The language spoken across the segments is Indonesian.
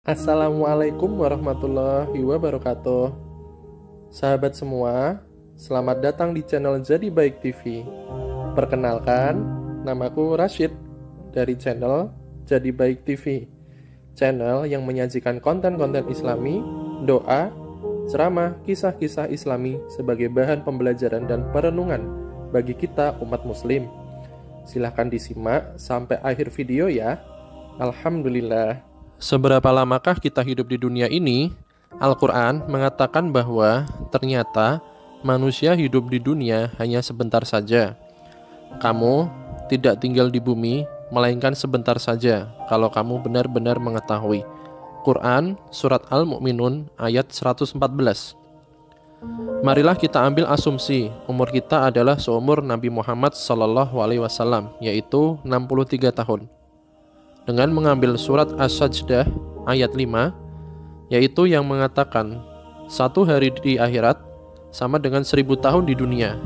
Assalamualaikum warahmatullahi wabarakatuh. Sahabat semua, selamat datang di channel Jadi Baik TV. Perkenalkan, namaku Rashid dari channel Jadi Baik TV. Channel yang menyajikan konten-konten Islami, doa, ceramah, kisah-kisah Islami sebagai bahan pembelajaran dan perenungan bagi kita umat muslim. Silahkan disimak sampai akhir video ya. Alhamdulillah. Seberapa lamakah kita hidup di dunia ini? Al-Quran mengatakan bahwa ternyata manusia hidup di dunia hanya sebentar saja. Kamu tidak tinggal di bumi, melainkan sebentar saja kalau kamu benar-benar mengetahui. Quran, Surat Al-Mu'minun, ayat 114. Marilah kita ambil asumsi umur kita adalah seumur Nabi Muhammad SAW, yaitu 63 tahun. Dengan mengambil surat As-Sajdah ayat 5, yaitu yang mengatakan satu hari di akhirat sama dengan 1000 tahun di dunia,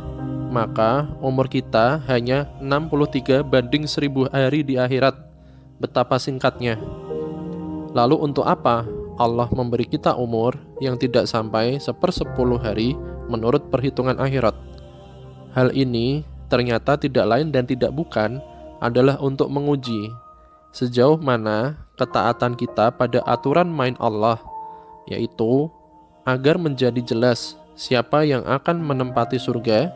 maka umur kita hanya 63 banding 1000 hari di akhirat. Betapa singkatnya. Lalu untuk apa Allah memberi kita umur yang tidak sampai 1/10 hari menurut perhitungan akhirat? Hal ini ternyata tidak lain dan tidak bukan adalah untuk menguji sejauh mana ketaatan kita pada aturan main Allah, yaitu agar menjadi jelas siapa yang akan menempati surga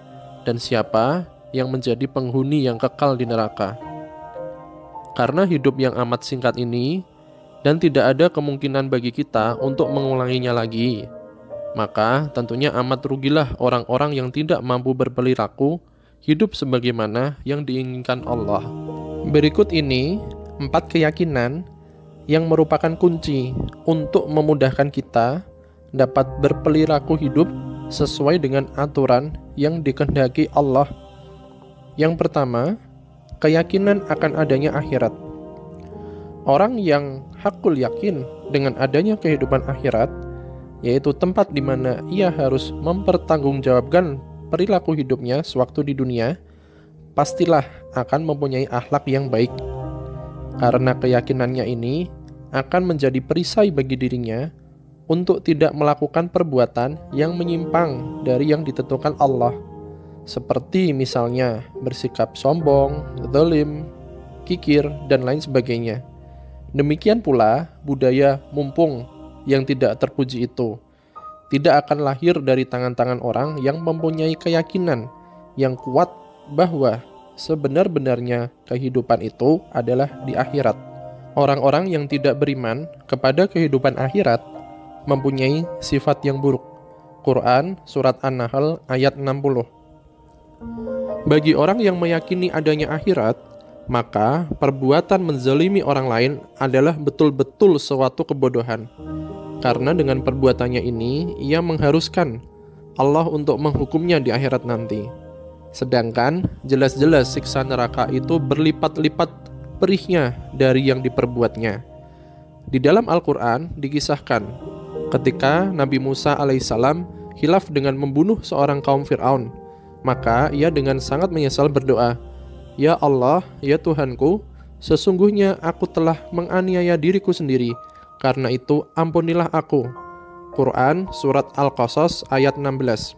dan siapa yang menjadi penghuni yang kekal di neraka. Karena hidup yang amat singkat ini dan tidak ada kemungkinan bagi kita untuk mengulanginya lagi, maka tentunya amat rugilah orang-orang yang tidak mampu berperilaku hidup sebagaimana yang diinginkan Allah. Berikut ini 4 keyakinan yang merupakan kunci untuk memudahkan kita dapat berperilaku hidup sesuai dengan aturan yang dikehendaki Allah. Yang pertama, keyakinan akan adanya akhirat. Orang yang hakul yakin dengan adanya kehidupan akhirat, yaitu tempat di mana ia harus mempertanggungjawabkan perilaku hidupnya sewaktu di dunia, pastilah akan mempunyai akhlak yang baik. Karena keyakinannya ini akan menjadi perisai bagi dirinya untuk tidak melakukan perbuatan yang menyimpang dari yang ditentukan Allah, seperti misalnya bersikap sombong, zalim, kikir, dan lain sebagainya. Demikian pula budaya mumpung yang tidak terpuji itu tidak akan lahir dari tangan-tangan orang yang mempunyai keyakinan yang kuat bahwa sebenar-benarnya kehidupan itu adalah di akhirat. Orang-orang yang tidak beriman kepada kehidupan akhirat mempunyai sifat yang buruk. Quran, Surat An-Nahl, ayat 60. Bagi orang yang meyakini adanya akhirat, maka perbuatan menzalimi orang lain adalah betul-betul suatu kebodohan. Karena dengan perbuatannya ini, ia mengharuskan Allah untuk menghukumnya di akhirat nanti. Sedangkan jelas-jelas siksa neraka itu berlipat-lipat perihnya dari yang diperbuatnya. Di dalam Al-Quran dikisahkan ketika Nabi Musa alaihissalam khilaf dengan membunuh seorang kaum Fir'aun, maka ia dengan sangat menyesal berdoa, "Ya Allah, ya Tuhanku, sesungguhnya aku telah menganiaya diriku sendiri, karena itu ampunilah aku." Quran, Surat Al-Qasas, ayat 16.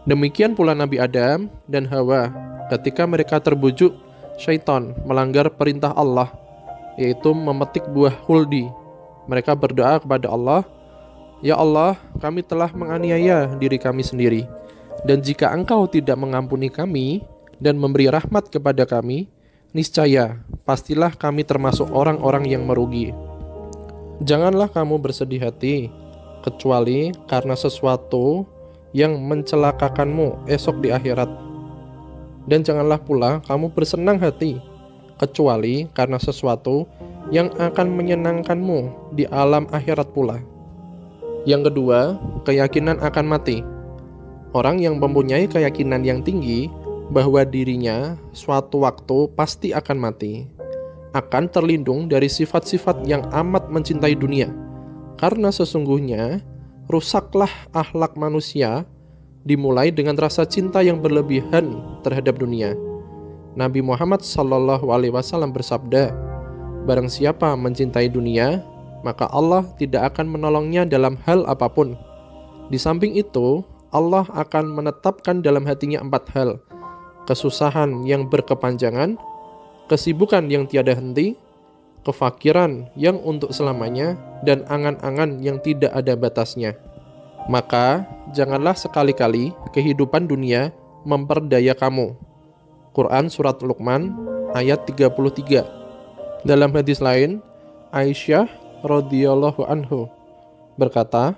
Demikian pula Nabi Adam dan Hawa ketika mereka terbujuk syaitan melanggar perintah Allah, yaitu memetik buah huldi. Mereka berdoa kepada Allah, "Ya Allah, kami telah menganiaya diri kami sendiri, dan jika Engkau tidak mengampuni kami dan memberi rahmat kepada kami, niscaya pastilah kami termasuk orang-orang yang merugi." Janganlah kamu bersedih hati, kecuali karena sesuatu yang mencelakakanmu esok di akhirat. Dan janganlah pula kamu bersenang hati, kecuali karena sesuatu yang akan menyenangkanmu di alam akhirat pula. Yang kedua, keyakinan akan mati. Orang yang mempunyai keyakinan yang tinggi bahwa dirinya suatu waktu pasti akan mati, akan terlindung dari sifat-sifat yang amat mencintai dunia. Karena sesungguhnya rusaklah akhlak manusia dimulai dengan rasa cinta yang berlebihan terhadap dunia. Nabi Muhammad SAW bersabda, "Barang siapa mencintai dunia, maka Allah tidak akan menolongnya dalam hal apapun. Di samping itu, Allah akan menetapkan dalam hatinya 4 hal: kesusahan yang berkepanjangan, kesibukan yang tiada henti, kefakiran yang untuk selamanya, dan angan-angan yang tidak ada batasnya. Maka, janganlah sekali-kali kehidupan dunia memperdaya kamu. Quran Surat Luqman ayat 33. Dalam hadis lain, Aisyah radhiyallahu anhu berkata,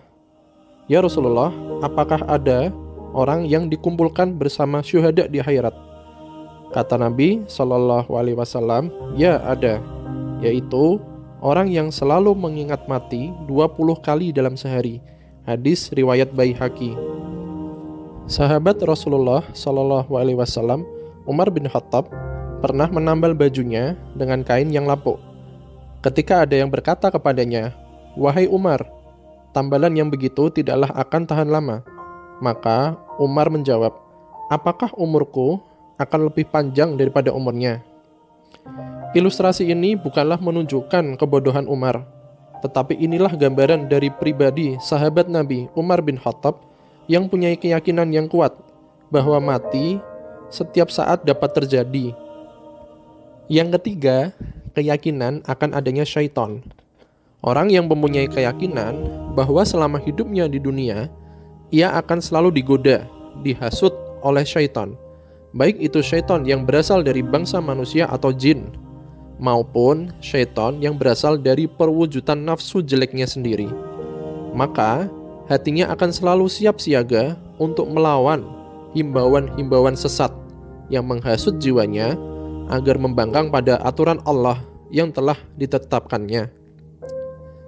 "Ya Rasulullah, apakah ada orang yang dikumpulkan bersama syuhada di akhirat?" Kata Nabi Shallallahu Alaihi Wasallam, "Ya ada, yaitu orang yang selalu mengingat mati 20 kali dalam sehari." Hadis riwayat Baihaqi. Sahabat Rasulullah Shallallahu Alaihi Wasallam, Umar bin Khattab, pernah menambal bajunya dengan kain yang lapuk. Ketika ada yang berkata kepadanya, "Wahai Umar, tambalan yang begitu tidaklah akan tahan lama." Maka Umar menjawab, "Apakah umurku akan lebih panjang daripada umurnya?" Ilustrasi ini bukanlah menunjukkan kebodohan Umar, tetapi inilah gambaran dari pribadi sahabat Nabi Umar bin Khattab yang punya keyakinan yang kuat bahwa mati setiap saat dapat terjadi. Yang ketiga, keyakinan akan adanya syaitan. Orang yang mempunyai keyakinan bahwa selama hidupnya di dunia, ia akan selalu digoda, dihasut oleh syaitan. Baik itu syaitan yang berasal dari bangsa manusia atau jin, maupun syaitan yang berasal dari perwujudan nafsu jeleknya sendiri. Maka, hatinya akan selalu siap siaga untuk melawan himbauan-himbauan sesat yang menghasut jiwanya agar membangkang pada aturan Allah yang telah ditetapkannya.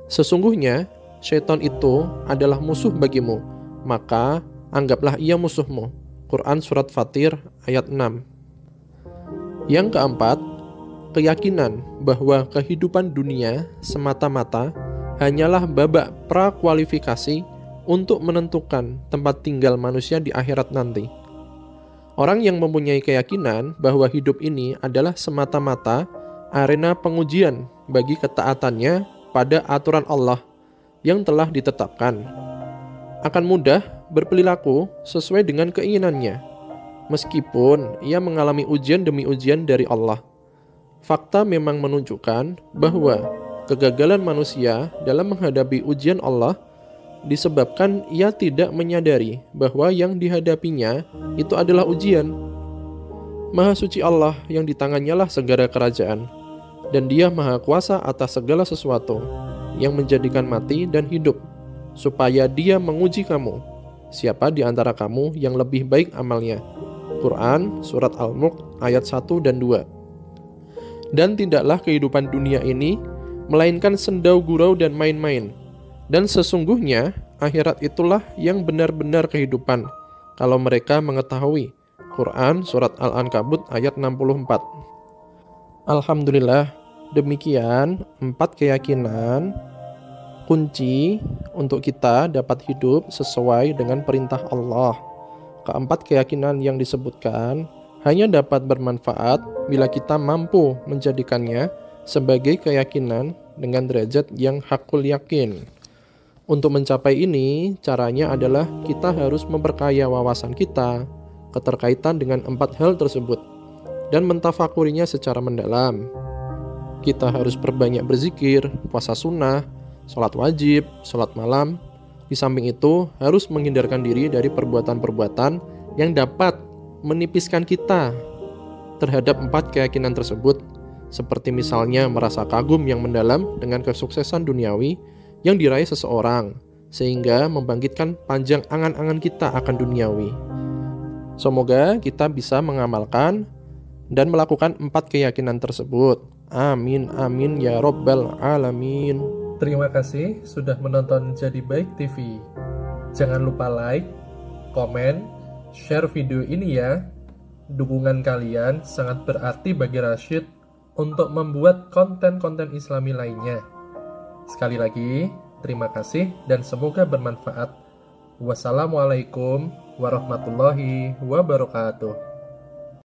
Sesungguhnya, syaitan itu adalah musuh bagimu, maka anggaplah ia musuhmu. Quran Surat Fatir ayat 6. Yang keempat, keyakinan bahwa kehidupan dunia semata-mata hanyalah babak prakualifikasi untuk menentukan tempat tinggal manusia di akhirat nanti. Orang yang mempunyai keyakinan bahwa hidup ini adalah semata-mata arena pengujian bagi ketaatannya pada aturan Allah yang telah ditetapkan, akan mudah berperilaku sesuai dengan keinginannya, meskipun ia mengalami ujian demi ujian dari Allah. Fakta memang menunjukkan bahwa kegagalan manusia dalam menghadapi ujian Allah disebabkan ia tidak menyadari bahwa yang dihadapinya itu adalah ujian. Maha suci Allah yang di tangannya lah segala kerajaan, dan Dia maha kuasa atas segala sesuatu yang menjadikan mati dan hidup, supaya Dia menguji kamu, siapa di antara kamu yang lebih baik amalnya. Quran Surat Al-Mulk ayat 1 dan 2. Dan tidaklah kehidupan dunia ini melainkan sendau gurau dan main-main. Dan sesungguhnya akhirat itulah yang benar-benar kehidupan, kalau mereka mengetahui. Quran Surat Al-Ankabut ayat 64. Alhamdulillah, demikian 4 keyakinan kunci untuk kita dapat hidup sesuai dengan perintah Allah. Keempat keyakinan yang disebutkan hanya dapat bermanfaat bila kita mampu menjadikannya sebagai keyakinan dengan derajat yang hakul yakin. Untuk mencapai ini, caranya adalah kita harus memperkaya wawasan kita keterkaitan dengan 4 hal tersebut dan mentafakurinya secara mendalam. Kita harus perbanyak berzikir, puasa sunnah, sholat wajib, sholat malam. Di samping itu, harus menghindarkan diri dari perbuatan-perbuatan yang dapat menipiskan kita terhadap 4 keyakinan tersebut, seperti misalnya merasa kagum yang mendalam dengan kesuksesan duniawi yang diraih seseorang, sehingga membangkitkan panjang angan-angan kita akan duniawi. Semoga kita bisa mengamalkan dan melakukan 4 keyakinan tersebut. Amin, amin, ya Rabbal Alamin. Terima kasih sudah menonton Jadi Baik TV. Jangan lupa like, komen, share video ini ya. Dukungan kalian sangat berarti bagi Rashid untuk membuat konten-konten Islami lainnya. Sekali lagi, terima kasih dan semoga bermanfaat. Wassalamualaikum warahmatullahi wabarakatuh.